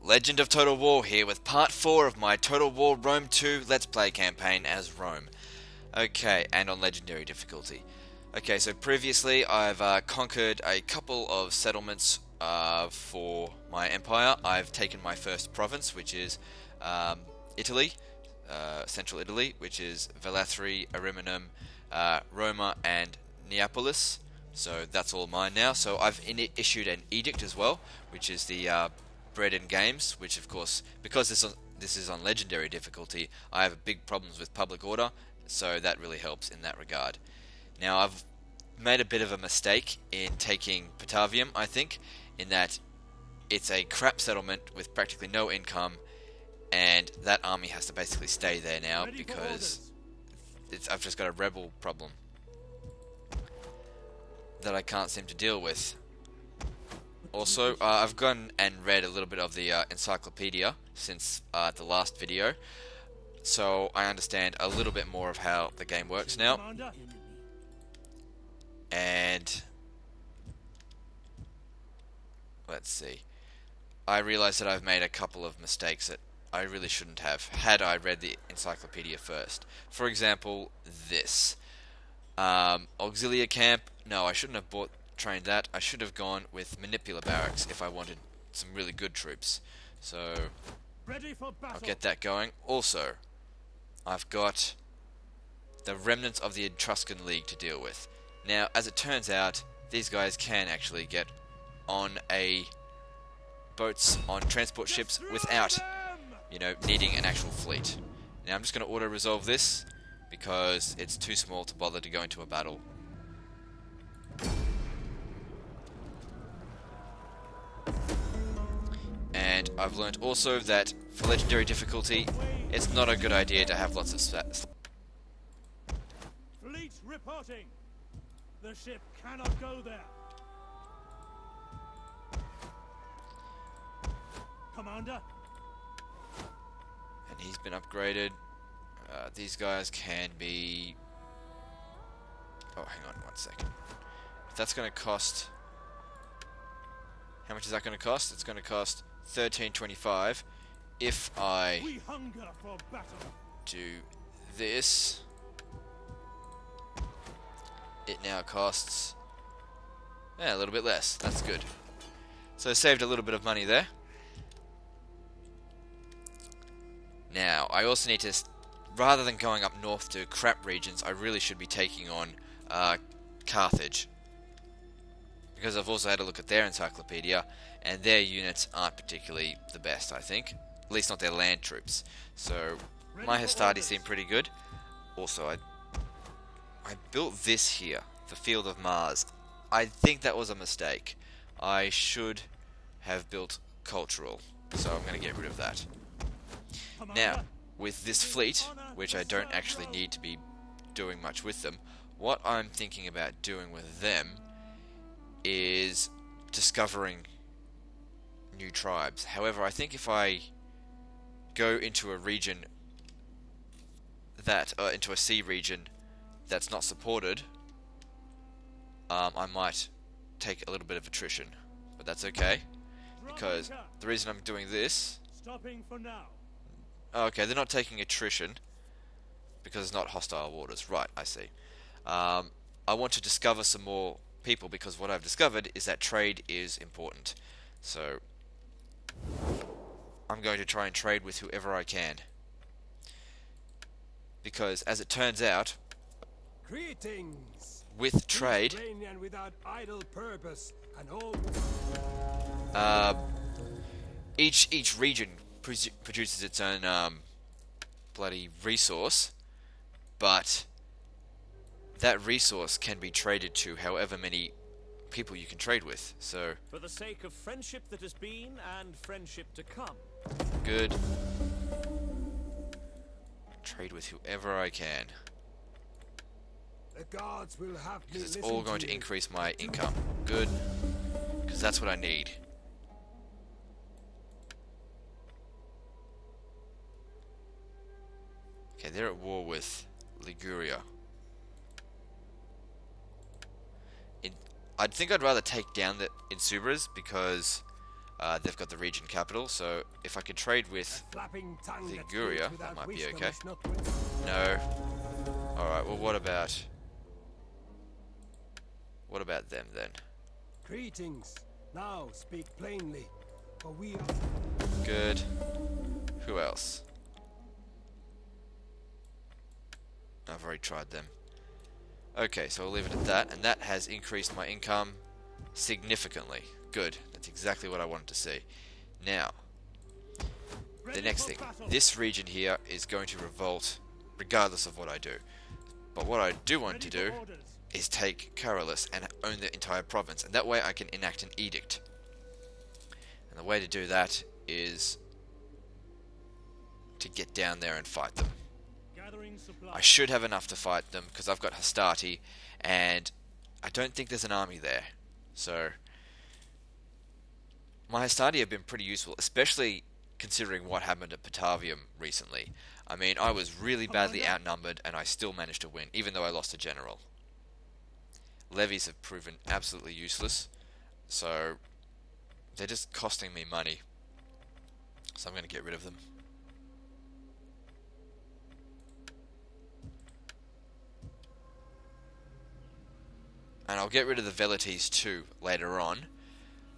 Legend of Total War here with part 4 of my Total War Rome 2 Let's Play campaign as Rome. Okay, and on Legendary difficulty. Okay, so previously I've conquered a couple of settlements for my empire. I've taken my first province, which is Italy, Central Italy, which is Velathri, Ariminum, Roma and Neapolis. So that's all mine now. So I've issued an edict as well, which is the bread and games, which of course, because this is on legendary difficulty, I have big problems with public order, so that really helps in that regard. Now I've made a bit of a mistake in taking Patavium, I think, in that it's a crap settlement with practically no income, and that army has to basically stay there now because I've just got a rebel problem that I can't seem to deal with. Also, I've gone and read a little bit of the encyclopedia since the last video, so I understand a little bit more of how the game works now. And let's see. I realise that I've made a couple of mistakes that I really shouldn't have, had I read the encyclopedia first. For example, this. Auxilia camp. No, I shouldn't have trained that. I should have gone with Manipula barracks if I wanted some really good troops. So I'll get that going. Also, I've got the remnants of the Etruscan League to deal with. Now, as it turns out, these guys can actually get on boats on transport ships without, needing an actual fleet. Now I'm just going to auto-resolve this because it's too small to bother to go into a battle. And I've learned also that for legendary difficulty, it's not a good idea to have lots of Fleet reporting. The ship cannot go there. Commander. And he's been upgraded. These guys can be... Oh, hang on 1 second. If that's going to cost... How much is that going to cost? It's going to cost 13.25 if I do this. It now costs a little bit less. That's good. So I saved a little bit of money there. Now I also need to, rather than going up north to crap regions, I really should be taking on Carthage, because I've also had a look at their encyclopedia, and their units aren't particularly the best, I think. At least not their land troops. So my Hastati seem pretty good. Also, I built this here, the Field of Mars. I think that was a mistake. I should have built Cultural, so I'm going to get rid of that. Now, with this fleet, which I don't actually need to be doing much with them, what I'm thinking about doing with them is discovering new tribes. However, I think if I go into a region into a sea region that's not supported, I might take a little bit of attrition, but that's okay, because the reason I'm doing this... Stopping for now. Okay, they're not taking attrition because it's not hostile waters. Right, I see. I want to discover some more people, because what I've discovered is that trade is important. So I'm going to try and trade with whoever I can, because as it turns out, Greetings. with trade, Without idle purpose and each region produces its own bloody resource, but that resource can be traded to however many people you can trade with. So for the sake of friendship that has been and friendship to come. Good. Trade with whoever I can, The gods will have me, because it's all going to increase my income. Good, because that's what I need. Okay, they're at war with Liguria. I think I'd rather take down the Insubras, because they've got the region capital, so if I could trade with Flapping tongue the that Guria, speaks that without might be wisdom okay. is not wit. No. Alright, well what about them then? Greetings. Now speak plainly, for we are... Good. Who else? I've already tried them. Okay, so I'll leave it at that, and that has increased my income significantly. Good. That's exactly what I wanted to see. Now, the next thing. This region here is going to revolt regardless of what I do. But what I do want to do is take Carolus and own the entire province, and that way I can enact an edict. And the way to do that is to get down there and fight them. I should have enough to fight them because I've got Hastati, and I don't think there's an army there. So my Hastati have been pretty useful, especially considering what happened at Patavium recently. I mean, I was really badly outnumbered and I still managed to win, even though I lost a general. Levies have proven absolutely useless, so they're just costing me money. So I'm going to get rid of them. And I'll get rid of the Velites too later on,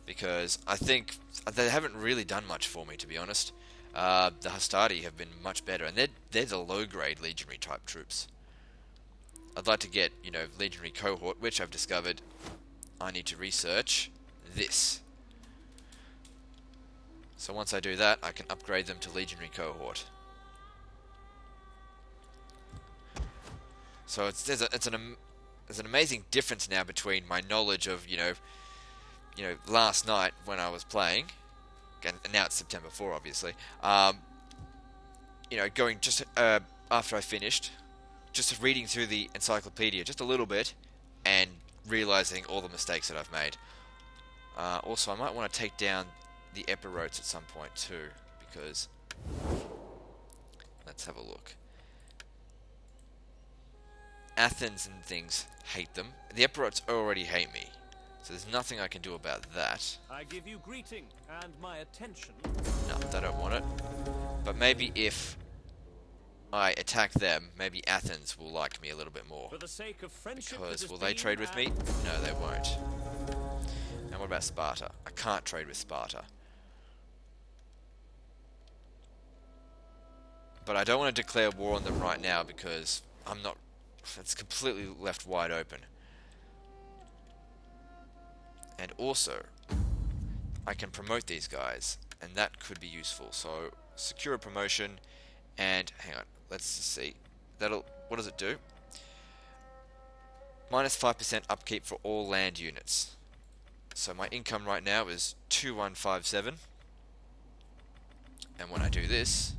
because I think they haven't really done much for me, to be honest. The Hastati have been much better, and they're the low-grade legionary type troops. I'd like to get, legionary cohort, which I've discovered I need to research this. So once I do that, I can upgrade them to legionary cohort. So there's an amazing difference now between my knowledge of, last night when I was playing, and now it's September 4, obviously. Going just after I finished, just reading through the encyclopedia just a little bit, and realizing all the mistakes that I've made. Also, I might want to take down the Epirotes at some point too, because let's have a look. Athens and things hate them. The Epirotes already hate me, so there's nothing I can do about that. I give you greeting and my attention. No, they don't want it. But maybe if I attack them, maybe Athens will like me a little bit more. For the sake of friendship, Because will they trade with me? No, they won't. And what about Sparta? I can't trade with Sparta. But I don't want to declare war on them right now because I'm not... It's completely left wide open. And also, I can promote these guys, and that could be useful. So, secure a promotion, and hang on, let's see. What does it do? Minus 5% upkeep for all land units. So my income right now is 2157. And when I do this,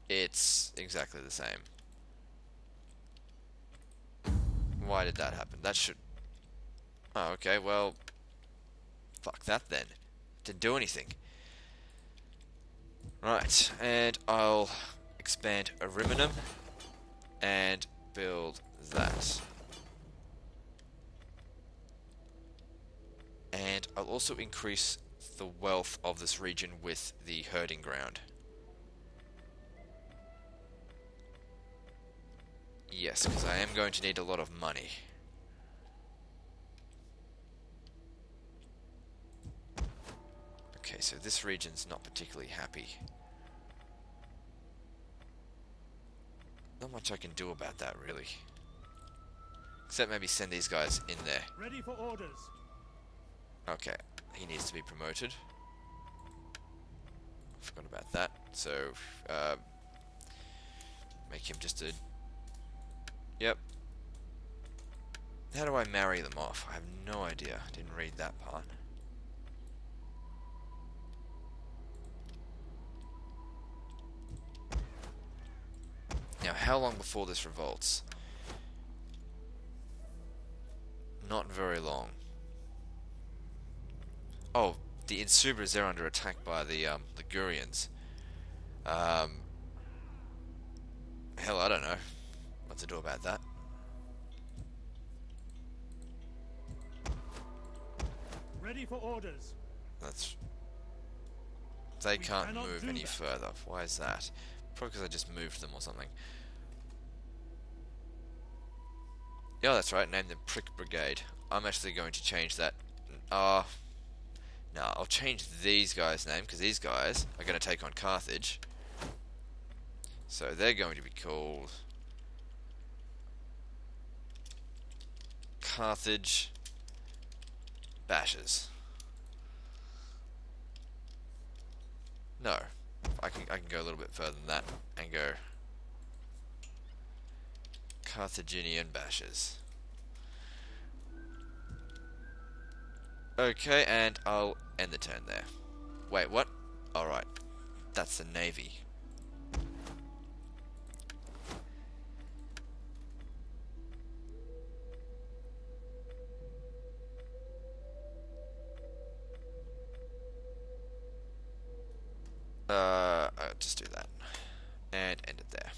it's exactly the same. Why did that happen? That should... Oh, okay, well... Fuck that then. Didn't do anything. Right, and I'll expand Ariminum and build that. And I'll also increase the wealth of this region with the herding ground. Yes, because I am going to need a lot of money. Okay, so this region's not particularly happy. Not much I can do about that, really. Except maybe send these guys in there. Ready for orders. Okay, he needs to be promoted. Forgot about that. So, make him just a... Yep. How do I marry them off? I have no idea. Didn't read that part. Now, how long before this revolts? Not very long. Oh, the Insubras, they're under attack by the Ligurians. Hell, I don't know what to do about that. Ready for orders. That's... They can't cannot move do any that. further. Why is that? Probably because I just moved them or something. Yeah, that's right. Name them Prick Brigade. I'm actually going to change that. No, I'll change these guys' name because these guys are going to take on Carthage. So they're going to be called Carthage Bashers. No, I can go a little bit further than that and go Carthaginian Bashers. Okay, and I'll end the turn there. Wait, what? Alright, that's the Navy. I'll just do that. And end it there.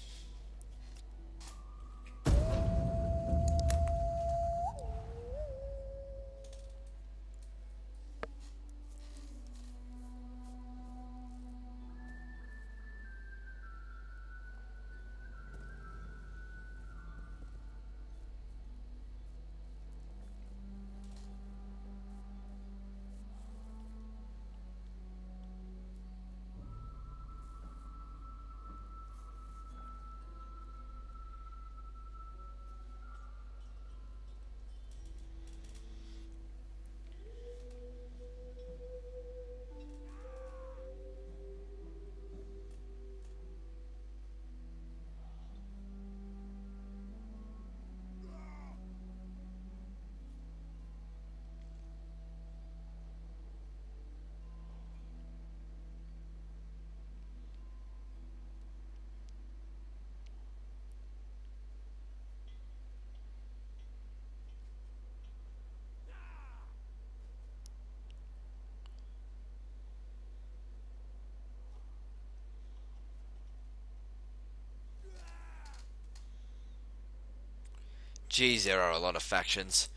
Geez, there are a lot of factions.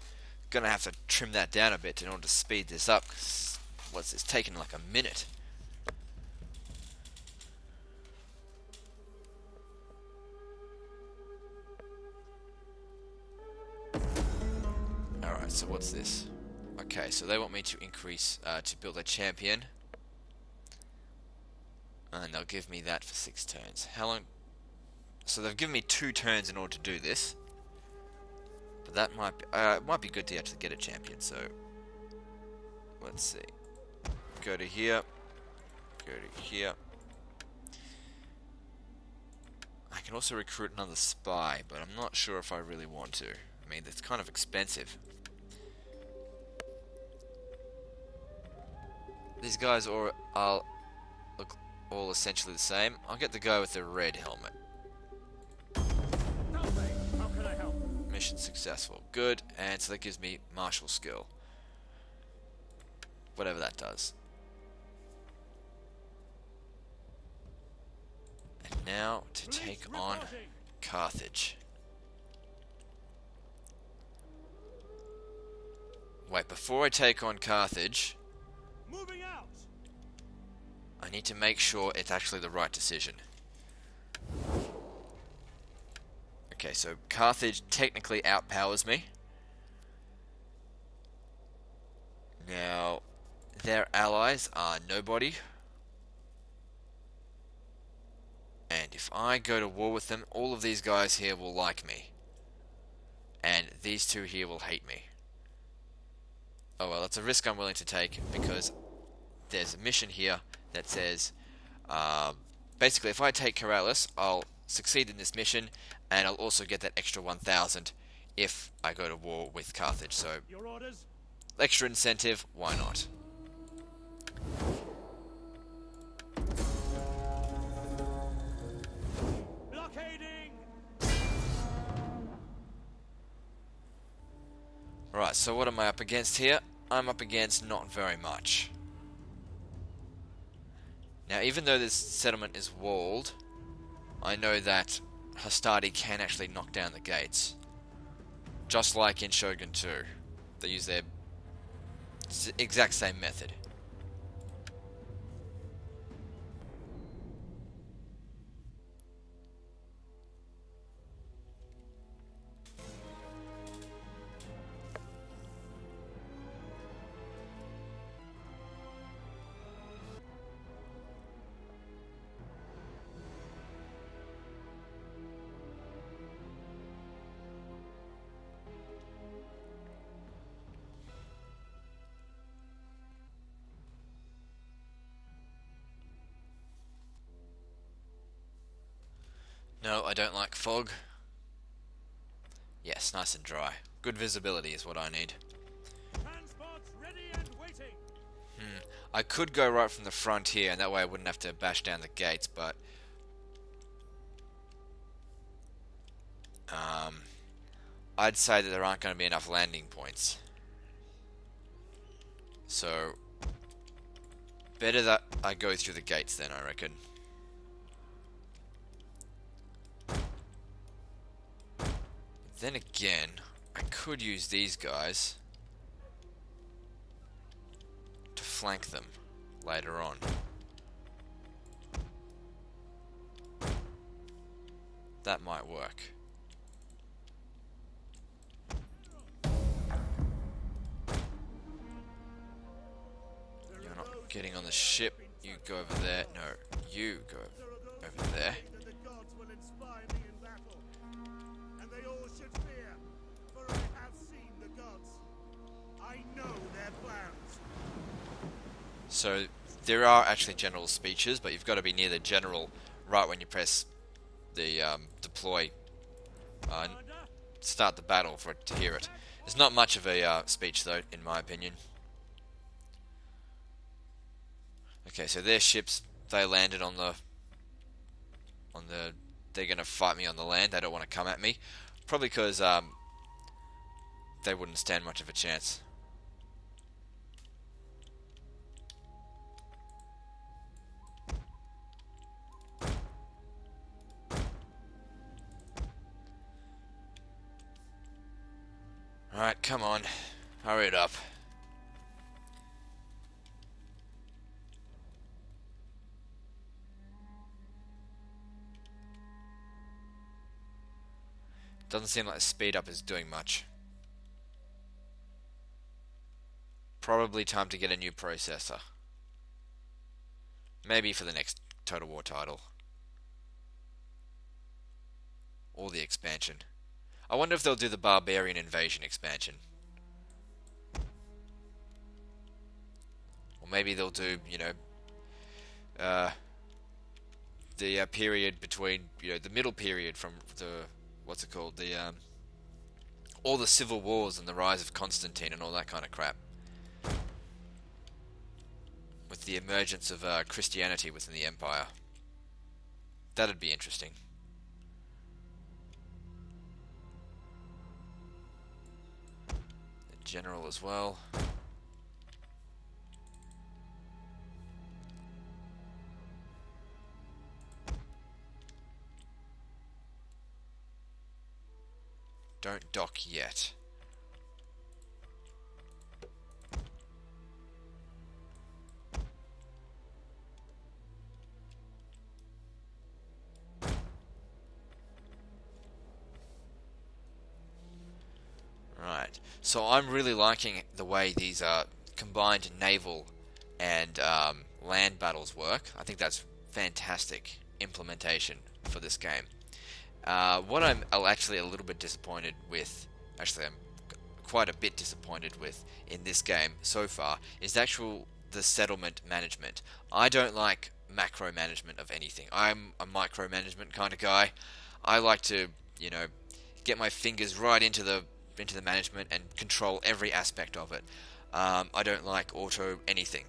Gonna have to trim that down a bit in order to speed this up. 'Cause what's this taking like a minute? Alright, so what's this? Okay, so they want me to increase, to build a champion. And they'll give me that for 6 turns. How long? So they've given me 2 turns in order to do this. But that might be good to actually get a champion, so... Let's see. Go to here. Go to here. I can also recruit another spy, but I'm not sure if I really want to. I mean, it's kind of expensive. These guys all look all essentially the same. I'll get the guy with the red helmet. How can I help? Mission successful. Good. And so that gives me martial skill. Whatever that does. And now to take on Carthage. Wait, before I take on Carthage, Moving out. I need to make sure it's actually the right decision. Okay, so Carthage technically outpowers me. Now, their allies are nobody. And if I go to war with them, all of these guys here will like me. And these 2 here will hate me. Oh well, it's a risk I'm willing to take because there's a mission here that says, basically if I take Corellis, I'll succeed in this mission, and I'll also get that extra 1,000 if I go to war with Carthage. So, Your orders. extra incentive, why not? Blockading. Right, so what am I up against here? I'm up against not very much. Now, even though this settlement is walled, I know that Hastati can actually knock down the gates. Just like in Shogun 2. They use their It's the exact same method. No, I don't like fog. Yes, nice and dry. Good visibility is what I need. Transports ready and waiting. I could go right from the front here, and that way I wouldn't have to bash down the gates, but I'd say that there aren't going to be enough landing points. So, better that I go through the gates then, I reckon. Then again, I could use these guys to flank them later on. That might work. You're not getting on the ship. You go over there. No, you go over there. The gods will inspire me in battle, and they all should fear, for I have seen the gods. I know their plans. So there are actually general speeches, but you've got to be near the general right when you press the deploy, start the battle for it to hear it. It's not much of a speech though, in my opinion. Okay, so their ships, they landed on the they're gonna fight me on the land. They don't want to come at me, probably because they wouldn't stand much of a chance. Alright, come on. Hurry it up. Doesn't seem like the speed up is doing much. Probably time to get a new processor. Maybe for the next Total War title. Or the expansion. I wonder if they'll do the Barbarian Invasion expansion. Or maybe they'll do, you know, the period between, you know, the middle period from the, what's it called, the, all the civil wars and the rise of Constantine and all that kind of crap. With the emergence of Christianity within the Empire. That'd be interesting. The general as well. Don't dock yet. Right, so I'm really liking the way these combined naval and land battles work. I think that's fantastic implementation for this game. What I'm actually a little bit disappointed with, actually I'm quite a bit disappointed with in this game so far, is the settlement management. I don't like macro management of anything. I'm a micromanagement kind of guy. I like to, you know, get my fingers right into the management and control every aspect of it. I don't like auto anything.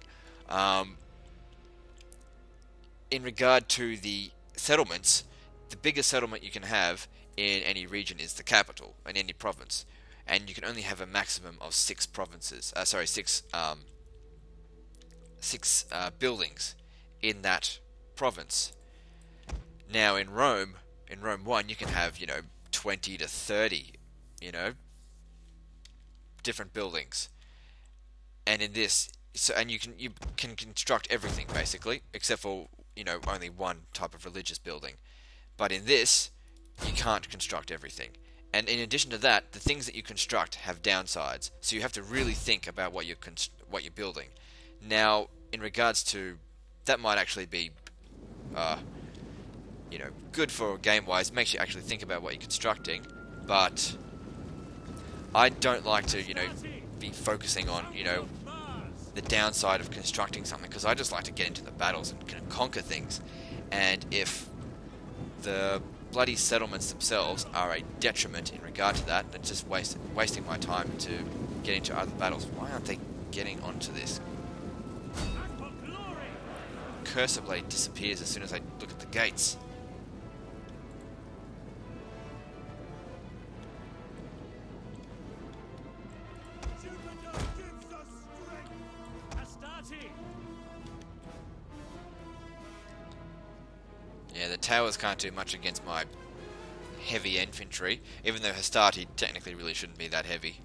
In regard to the settlements, the biggest settlement you can have in any region is the capital, in any province. And you can only have a maximum of 6 provinces, six buildings in that province. Now in Rome 1, you can have, you know, 20 to 30, you know, different buildings. And in this, and you can construct everything basically, except for only one type of religious building. But in this, you can't construct everything. And in addition to that, the things that you construct have downsides, so you have to really think about what you're building. Now, in regards to that, might actually be, good for game-wise. Makes you actually think about what you're constructing. But I don't like to, be focusing on, the downside of constructing something, because I just like to get into the battles and conquer things. And if the bloody settlements themselves are a detriment in regard to that, it's just wasting my time to get into other battles. Why aren't they getting onto this? Cursor blade disappears as soon as I look at the gates. Yeah, the towers can't do much against my heavy infantry, even though Hastati technically really shouldn't be that heavy.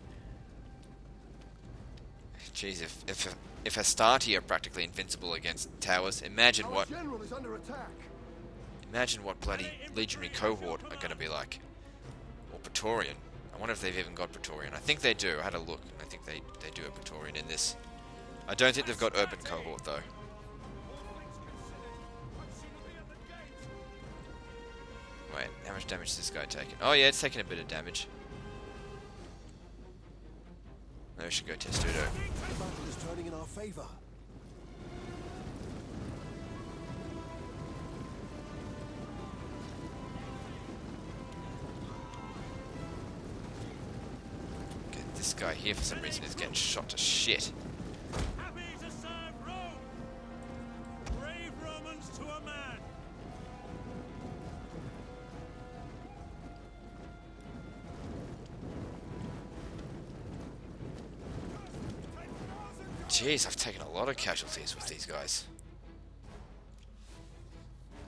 Jeez, if Hastati are practically invincible against towers, imagine what bloody legionary cohort are going to be like. Or Praetorian. I wonder if they've even got Praetorian. I think they do. I had a look. I think they do have Praetorian in this. I don't think they've got urban cohort though. Wait, how much damage is this guy taking? Oh yeah, it's taking a bit of damage. Maybe we should go Testudo. The battle is turning in our favor. Okay, this guy here for some reason is getting shot to shit. Happy to serve Rome. Brave Romans to a man. Jeez, I've taken a lot of casualties with these guys.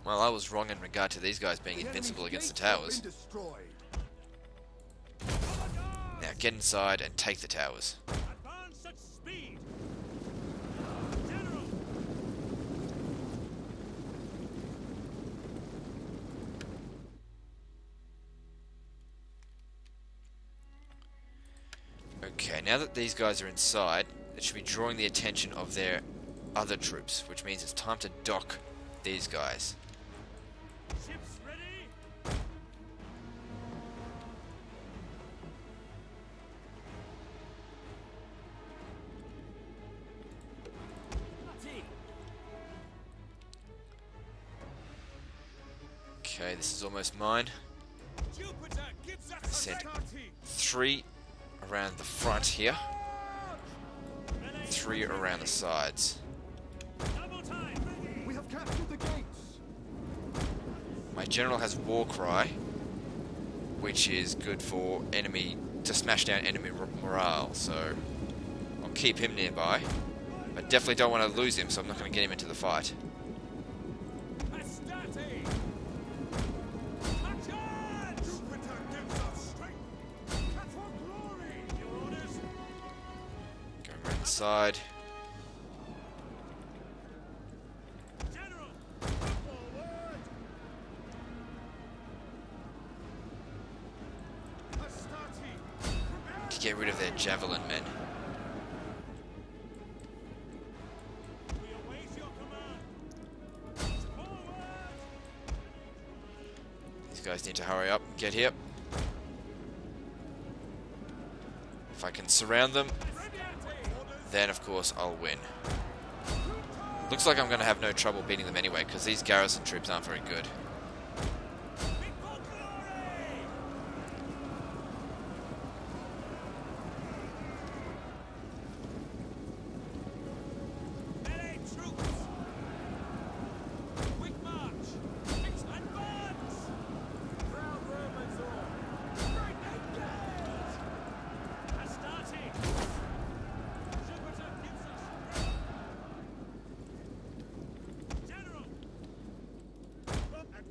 Well, I was wrong in regard to these guys being invincible against the towers. Now get inside and take the towers. Advance at speed. General. Okay, now that these guys are inside, it should be drawing the attention of their other troops, which means it's time to dock these guys. Ships ready. Okay, this is almost mine. Jupiter gives us I said Hastati. 3 around the front here, 3 around the sides. Double time. We have captured the gates. My general has war cry, which is good for enemy to smash down enemy morale, so I'll keep him nearby. I definitely don't want to lose him, so I'm not going to get him into the fight. Hastati. Charge. Jupiter gives us strength. That's for glory. Your orders. Go around the side. General. Forward. Hastati. To get rid of their javelin men. We await your command. Forward. These guys need to hurry up and get here. If I can surround them, then of course I'll win. Looks like I'm going to have no trouble beating them anyway, because these garrison troops aren't very good. Melee troops. Quick march. Advance. Proud Romans all. Right engage. Hastati. Jupiter gives us strength. General. Up and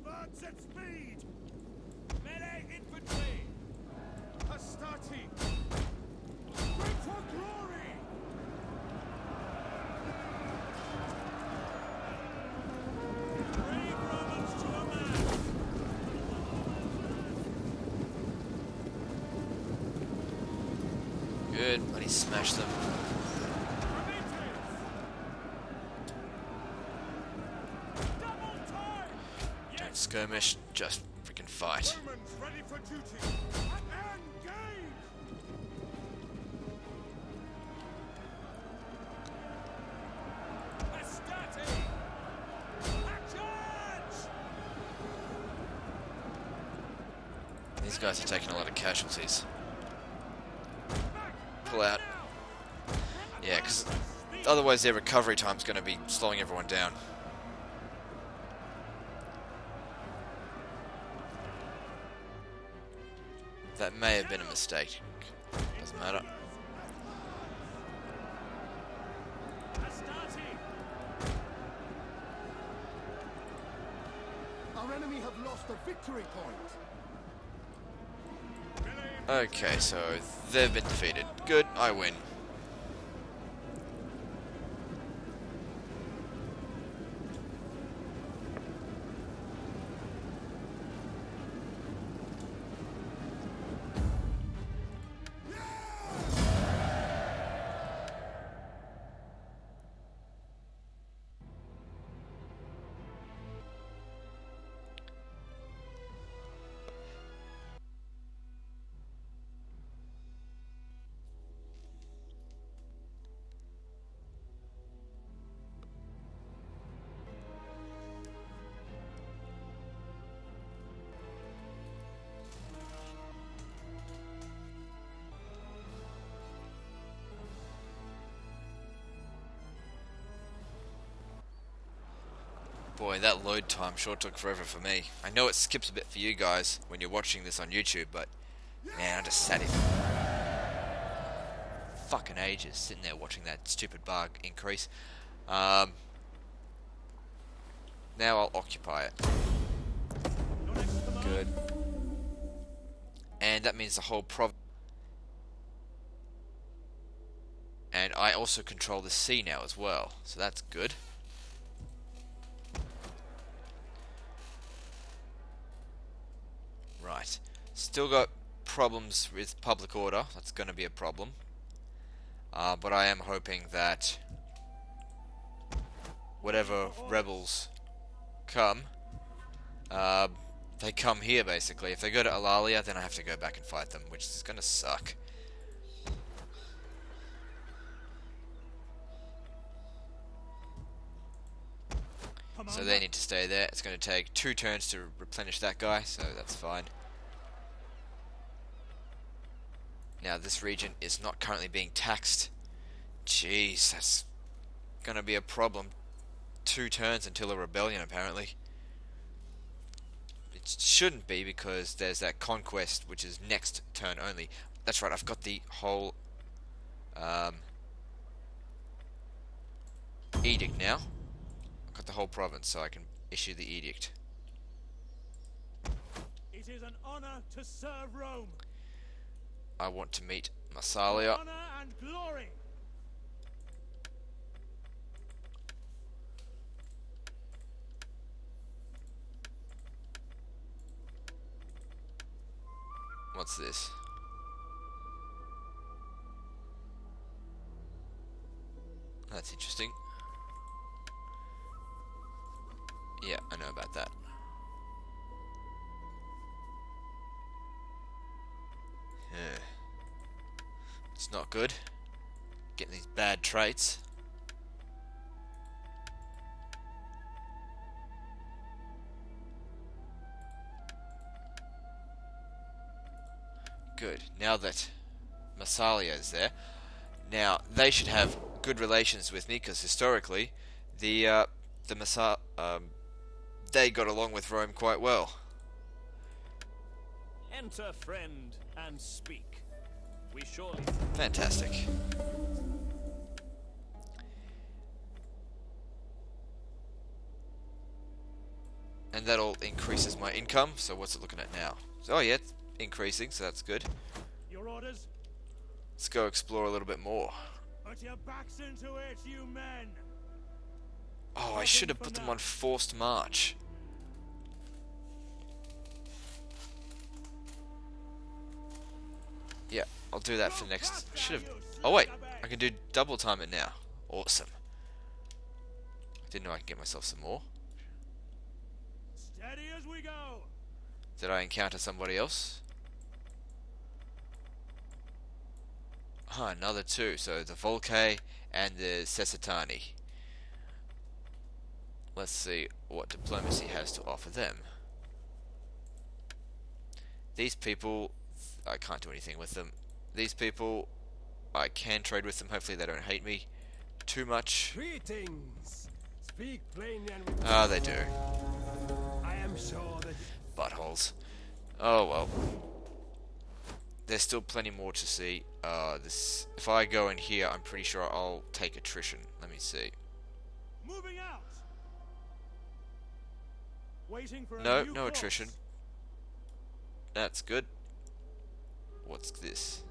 Really smash them. Don't skirmish, just freaking fight. Romans ready for duty. Engage! Astarte! Charge! These guys are taking a lot of casualties. Pull out. Yeah, because otherwise their recovery time's going to be slowing everyone down. That may have been a mistake. Doesn't matter. Our enemy have lost a victory point. Okay, so they've been defeated. Good, I win. Boy, that load time sure took forever for me. I know it skips a bit for you guys when you're watching this on YouTube, but man, I just sat here fucking ages sitting there watching that stupid bar increase. Now I'll occupy it. Good. And that means the whole province. And I also control the sea now as well, so that's good. Right. Still got problems with public order. That's going to be a problem. But I am hoping that whatever rebels come, they come here basically. If they go to Alalia, then I have to go back and fight them, which is going to suck. So they need to stay there. It's going to take 2 turns to replenish that guy, so that's fine. Now this region is not currently being taxed. Jeez, that's going to be a problem. 2 turns until a rebellion apparently. It shouldn't be because there's that conquest which is next turn only. That's right, I've got the whole edict now. Got the whole province, so I can issue the edict. It is an honor to serve Rome. I want to meet Massalia. Honor and glory. What's this? That's interesting. Yeah, I know about that. Yeah. It's not good. Getting these bad traits. Good. Now that Massalia is there, now they should have good relations with me because historically, they got along with Rome quite well. Enter, friend, and speak. We surely. Fantastic. And that all increases my income. So what's it looking at now? So, oh yeah, it's increasing, so that's good. Your orders? Let's go explore a little bit more. Put your backs into it, you men. Oh, I should have put them on forced march. Yeah, I'll do that for next. Oh wait, I can do double time it now. Awesome. Didn't know I could get myself some more. Steady as we go. Did I encounter somebody else? Another two. So the Volcae and the Sesatani. Let's see what diplomacy has to offer them. These people, I can't do anything with them. These people, I can trade with them. Hopefully they don't hate me too much. Greetings. Speak plainly and Ah, they do. I am sure that Buttholes. Oh well. There's still plenty more to see. This. If I go in here, I'm pretty sure I'll take attrition. Let me see. Moving out. Waiting for a No, new no course. attrition. That's good. What's this?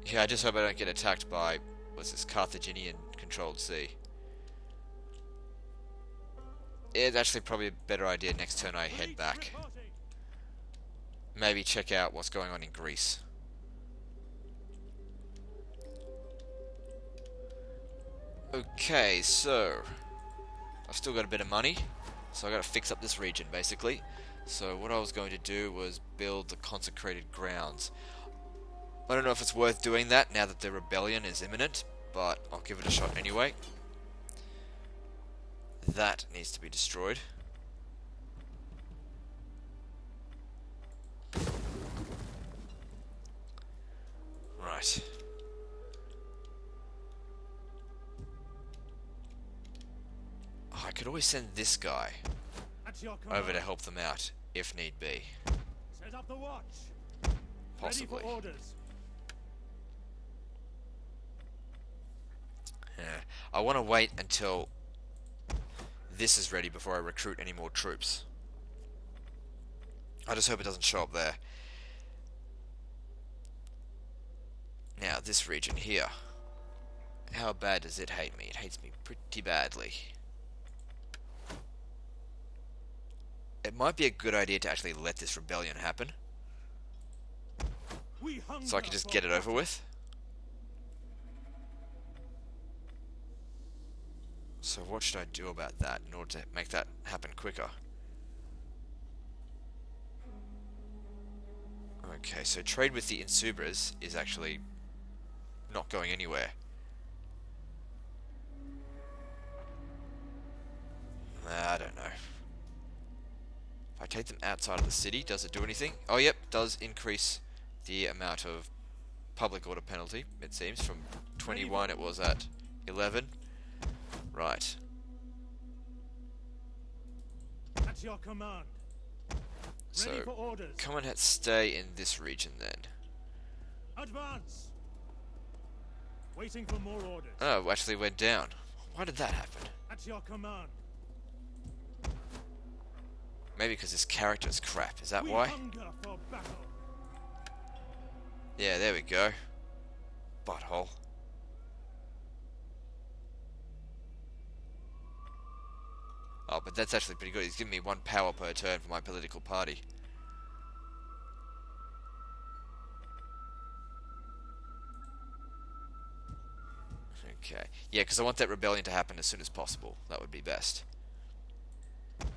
Yeah, I just hope I don't get attacked by, what's this, Carthaginian controlled sea. It's actually probably a better idea next turn I head back. Reporting. Maybe check out what's going on in Greece. Okay, so I've still got a bit of money, so I got to fix up this region basically. So what I was going to do was build the consecrated grounds. I don't know if it's worth doing that now that the rebellion is imminent, but I'll give it a shot anyway. That needs to be destroyed. Right. Oh, I could always send this guy At your over to command. help them out, if need be. Set up the watch. Possibly. Ready for orders. Yeah. I want to wait until this is ready before I recruit any more troops. I just hope it doesn't show up there. Now, this region here. How bad does it hate me? It hates me pretty badly. It might be a good idea to actually let this rebellion happen, We hunger so I can just for get it over battle. with. So what should I do about that in order to make that happen quicker? Okay, so trade with the Insubras is actually not going anywhere. I don't know. If I take them outside of the city, does it do anything? Oh, yep, does increase the amount of public order penalty, it seems. From 21 it was at 11. Right. At your command. So, Ready for orders. come and stay in this region then. Advance. Waiting for more orders. Oh, actually went down. Why did that happen? At your command. Maybe because this character is crap. Is that We why? hunger for battle. Yeah, there we go. Butthole. Oh, but that's actually pretty good. He's giving me 1 power per turn for my political party. Okay. Yeah, because I want that rebellion to happen as soon as possible. That would be best. At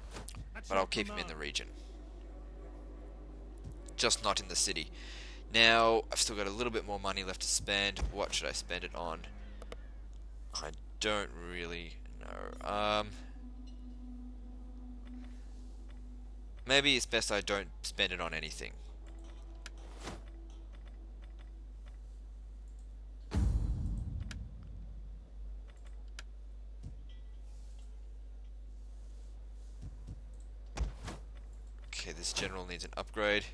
But your I'll keep him in the command. region. Just not in the city. Now, I've still got a little bit more money left to spend. What should I spend it on? I don't really know. Maybe it's best I don't spend it on anything. Okay, this general needs an upgrade.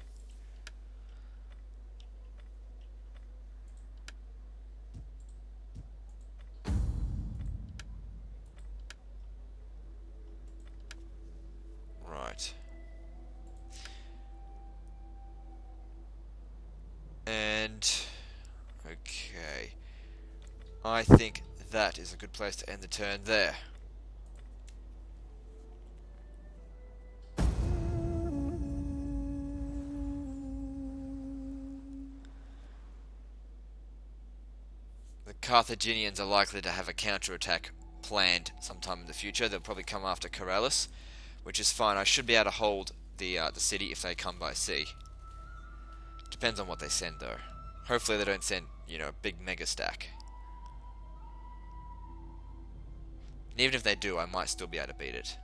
Right. And okay, I think that is a good place to end the turn there. Carthaginians are likely to have a counterattack planned sometime in the future. They'll probably come after Corellis, which is fine. I should be able to hold the city if they come by sea. Depends on what they send, though. Hopefully they don't send, you know, a big mega stack. And even if they do, I might still be able to beat it.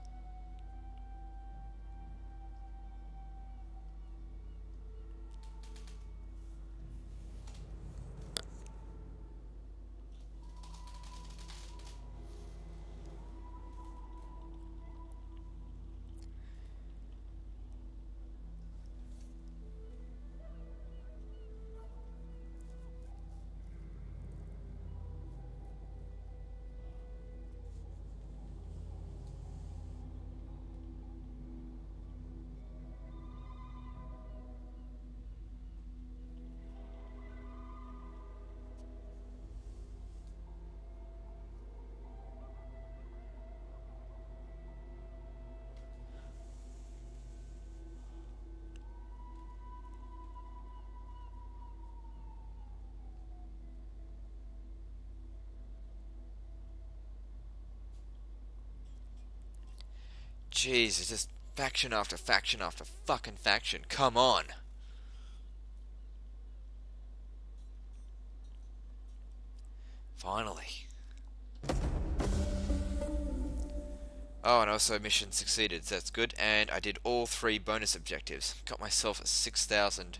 Jeez, it's just faction after faction after fucking faction. Come on. Finally. Oh, and also mission succeeded, so that's good. And I did all 3 bonus objectives. Got myself a 6,000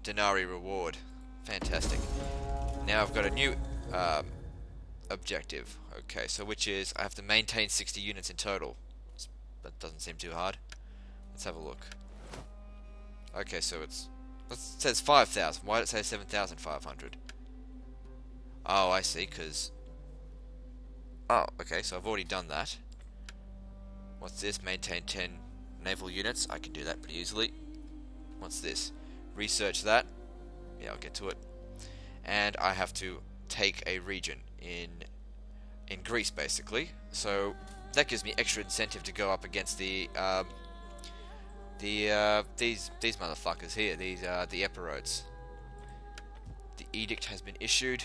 denarii reward. Fantastic. Now I've got a new objective. Okay, so which is I have to maintain 60 units in total. That doesn't seem too hard. Let's have a look. Okay, so it says 5,000. Why did it say 7,500? Oh, I see, because... Oh, okay, so I've already done that. What's this? Maintain 10 naval units. I can do that pretty easily. What's this? Research that. Yeah, I'll get to it. And I have to take a region in Greece, basically. So that gives me extra incentive to go up against these motherfuckers here. These the Epirotes. The edict has been issued.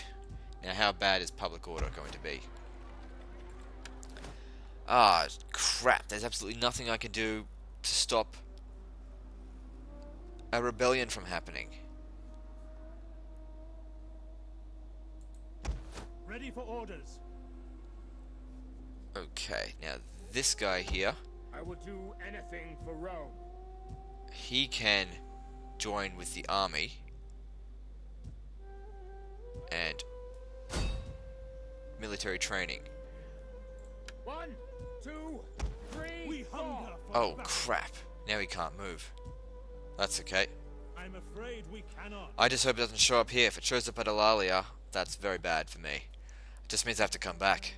Now, how bad is public order going to be? Ah, crap. There's absolutely nothing I can do to stop a rebellion from happening. Ready for orders. Okay, now this guy here, I will do anything for Rome. he can join with the army and military training. 1, 2, 3, We 4. hunger for Oh battle. crap, now he can't move. That's okay. I'm afraid we cannot. I just hope it doesn't show up here. If it shows up at Eulalia, that's very bad for me. It just means I have to come back.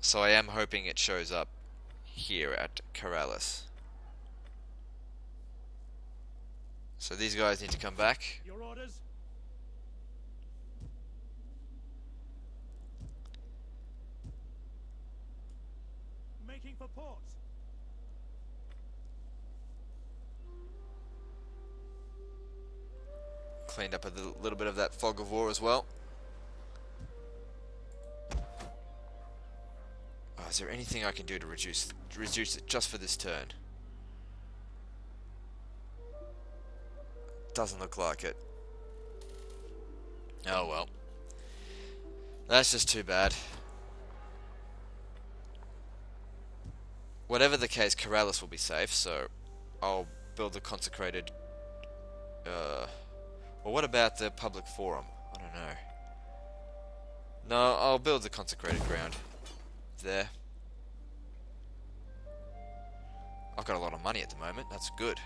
So I am hoping it shows up here at Corellis. So these guys need to come back. Your orders? Making for port. Cleaned up a little bit of that fog of war as well. Oh, is there anything I can do to reduce it just for this turn? Doesn't look like it. Oh well. That's just too bad. Whatever the case, Corellis will be safe, so I'll build the consecrated... Well, what about the public forum? I don't know. No, I'll build the consecrated ground. There. I've got a lot of money at the moment, that's good.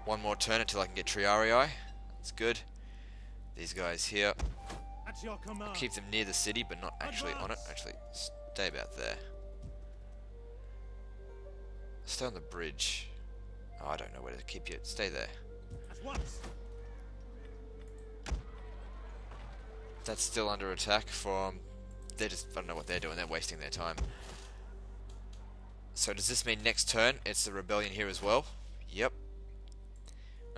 One more turn until I can get Triarii. That's good. These guys here. At your command. Keep them near the city, but not actually on it. Actually, stay about there. Stay on the bridge. Oh, I don't know where to keep you. Stay there. At once. That's still under attack from... They just... I don't know what they're doing. They're wasting their time. So does this mean next turn it's the rebellion here as well? Yep.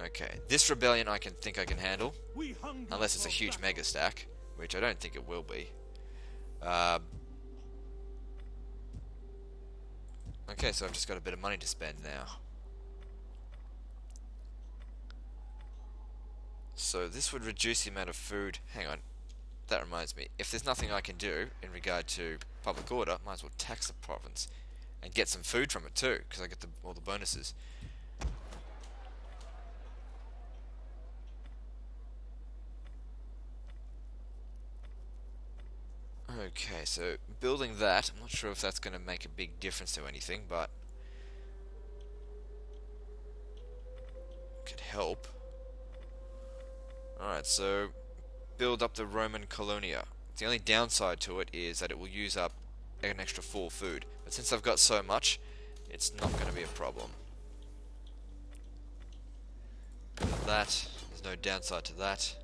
Okay, this rebellion I think I can handle. We hunger Unless it's a for huge battle. mega stack, which I don't think it will be. Okay, so I've just got a bit of money to spend now. So this would reduce the amount of food. Hang on. That reminds me. If there's nothing I can do in regard to public order, might as well tax the province. And get some food from it too, because I get all the bonuses. Okay, so building that, I'm not sure if that's going to make a big difference to anything, but could help. Alright, so build up the Roman Colonia. The only downside to it is that it will use up an extra 4 food, but since I've got so much, it's not going to be a problem. That, there's no downside to that.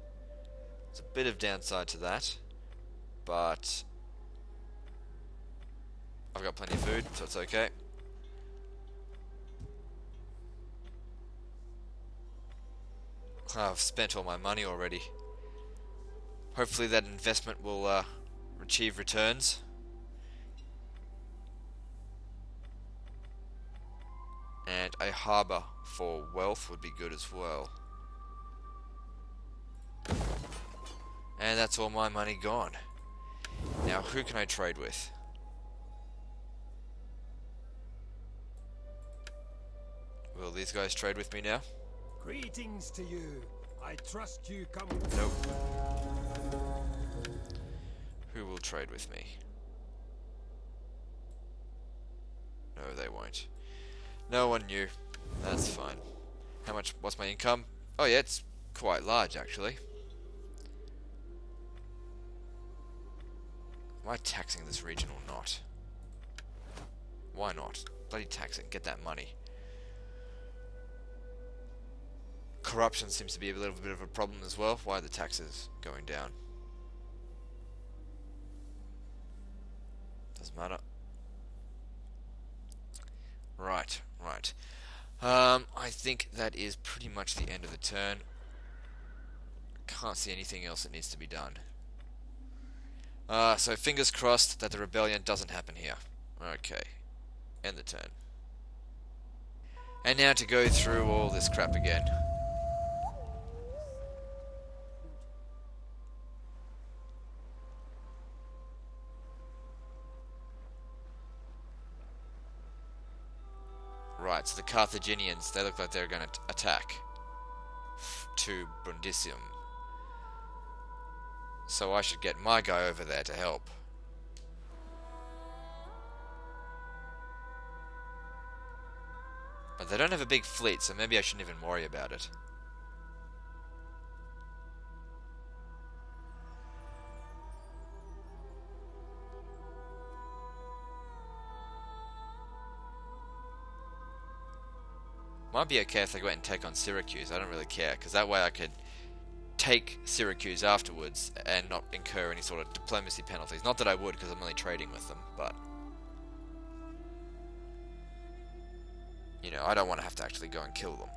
There's a bit of downside to that, but I've got plenty of food, so it's okay. I've spent all my money already. Hopefully that investment will achieve returns. And a harbour for wealth would be good as well. And that's all my money gone. Now, who can I trade with? Will these guys trade with me now? Greetings to you. I trust you come. Nope. Who will trade with me? No, they won't. No one knew. That's fine. How much? What's my income? Oh yeah, it's quite large actually. Am I taxing this region or not? Why not? Bloody tax it. Get that money. Corruption seems to be a little bit of a problem as well. Why are the taxes going down? Doesn't matter. Right, right. I think that is pretty much the end of the turn. Can't see anything else that needs to be done. So fingers crossed that the rebellion doesn't happen here. Okay. End the turn. And now to go through all this crap again. Right, so the Carthaginians, they look like they're going to attack to Brundisium. So I should get my guy over there to help. But they don't have a big fleet, so maybe I shouldn't even worry about it. Might be okay if they go out and take on Syracuse. I don't really care, because that way I could take Syracuse afterwards and not incur any sort of diplomacy penalties. Not that I would, because I'm only trading with them, but you know, I don't want to have to actually go and kill them.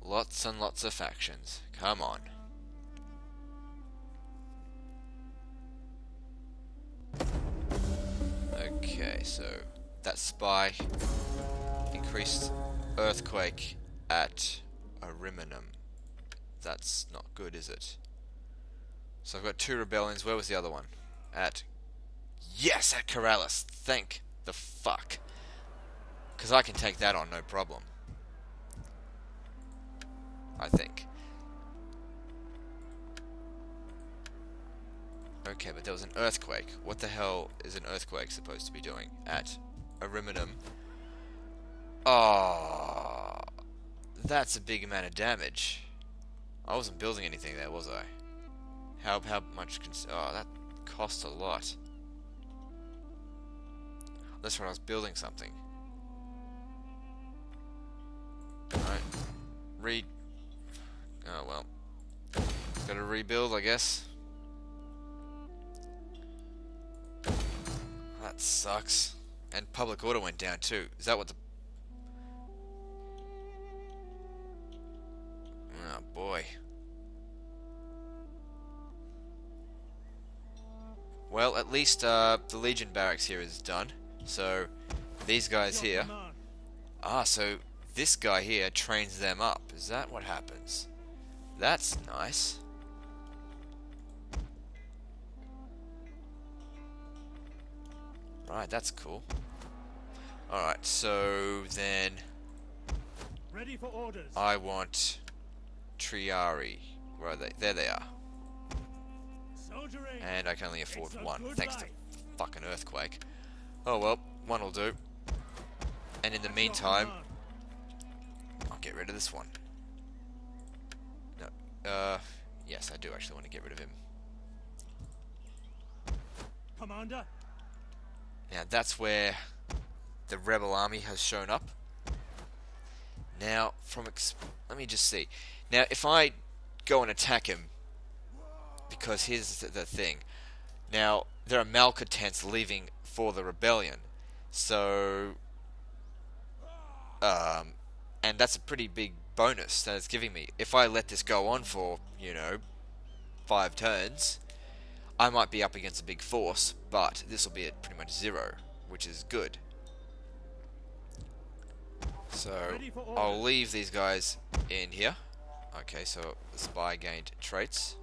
Lots and lots of factions. Come on. Okay, so that spy increased earthquake at Ariminum. That's not good, is it? So I've got 2 rebellions. Where was the other one? Yes, at Corrales. Thank the fuck. Because I can take that on, no problem. I think. Okay, but there was an earthquake. What the hell is an earthquake supposed to be doing at Ariminum? Oh, that's a big amount of damage. I wasn't building anything there, was I? How much? Oh, that cost a lot. That's when I was building something. Alright. Oh well. Gotta rebuild, I guess. That sucks. And public order went down too. Is that what the... Oh boy. Well, at least the Legion barracks here is done. So, these guys here... Ah, so this guy here trains them up. Is that what happens? That's nice. Right, that's cool. Alright, so then... Ready for orders. I want... Triari. Where are they? There they are. Soldiering. And I can only afford one, thanks to fucking earthquake. Oh well, one will do. And in the meantime, I'll get rid of this one. No, yes, I do actually want to get rid of him. Commander. Now that's where the rebel army has shown up. Now, let me just see. Now, if I go and attack him, because here's the thing. Now, there are malcontents leaving for the rebellion. So, and that's a pretty big bonus that it's giving me. If I let this go on for, 5 turns, I might be up against a big force, but this will be at pretty much 0, which is good. So, I'll leave these guys in here. Okay, so the spy gained traits.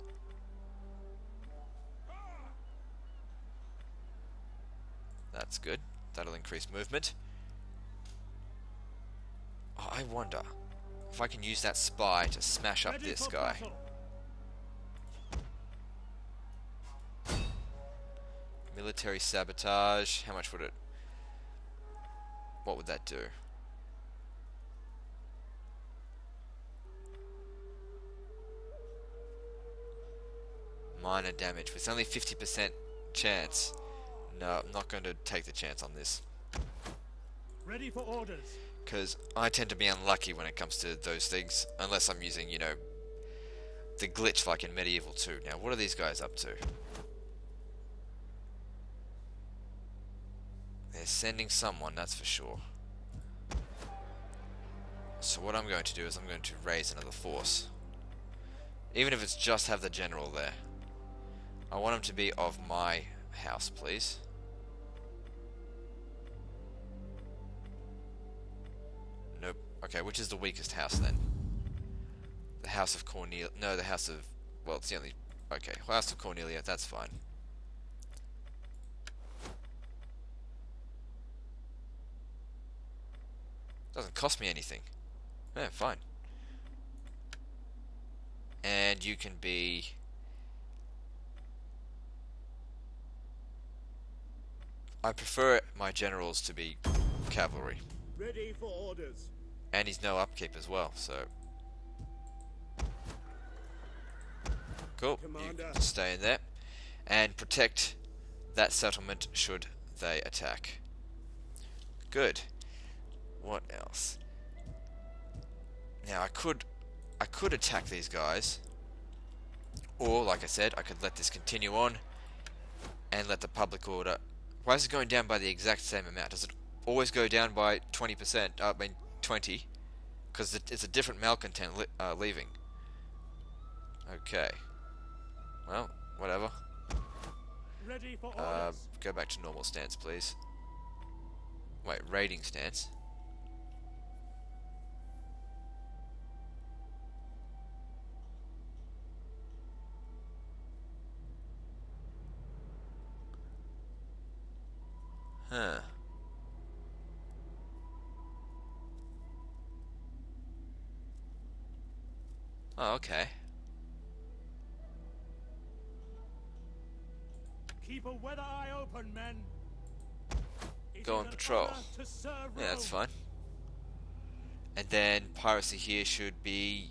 That's good. That'll increase movement. Oh, I wonder if I can use that spy to smash up this guy. Military sabotage. How much would it... What would that do? Minor damage. It's only 50% chance. No, I'm not going to take the chance on this. Ready for orders. Because I tend to be unlucky when it comes to those things. Unless I'm using, the glitch like in Medieval 2. Now, what are these guys up to? They're sending someone, that's for sure. So what I'm going to do is I'm going to raise another force. Even if it's just have the general there. I want him to be of my house, please. Nope. Okay, which is the weakest house then? The House of Cornelia. No, the House of... Well, it's the only... Okay, House of Cornelia, that's fine. Doesn't cost me anything. Yeah, fine. And you can be... I prefer my generals to be cavalry. Ready for orders. And he's no upkeep as well, so... Cool, you can stay in there. And protect that settlement should they attack. Good. What else? Now I could attack these guys. Or, like I said, I could let this continue on and let the public order... Why is it going down by the exact same amount? Does it always go down by 20%? I mean 20, because it's a different malcontent leaving. Okay. Well, whatever. Ready for orders. Go back to normal stance, please. Wait, raiding stance. Huh. Oh, okay. people whether I open, men. It Go is on an patrol. honor to serve Yeah, that's Rome. fine. And then piracy here should be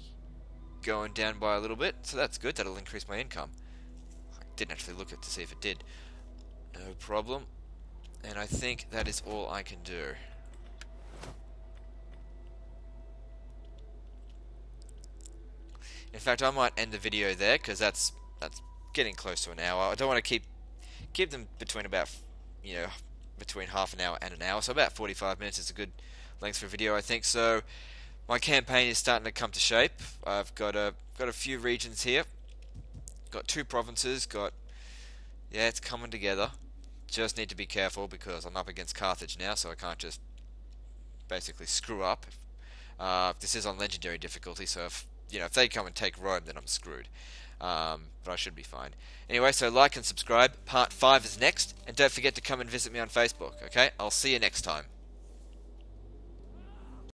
going down by a little bit, so that's good. That'll increase my income. I didn't actually look at to see if it did. No problem. And I think that is all I can do. In fact, I might end the video there because that's getting close to an hour. I don't want to keep them between about, between half an hour and an hour. So about 45 minutes is a good length for a video, I think. So my campaign is starting to come to shape. I've got a few regions here. Got 2 provinces. It's coming together. Just need to be careful because I'm up against Carthage now, so I can't just basically screw up. This is on legendary difficulty, so if they come and take Rome, then I'm screwed. But I should be fine. Anyway, so like and subscribe. Part 5 is next, and don't forget to come and visit me on Facebook. Okay, I'll see you next time.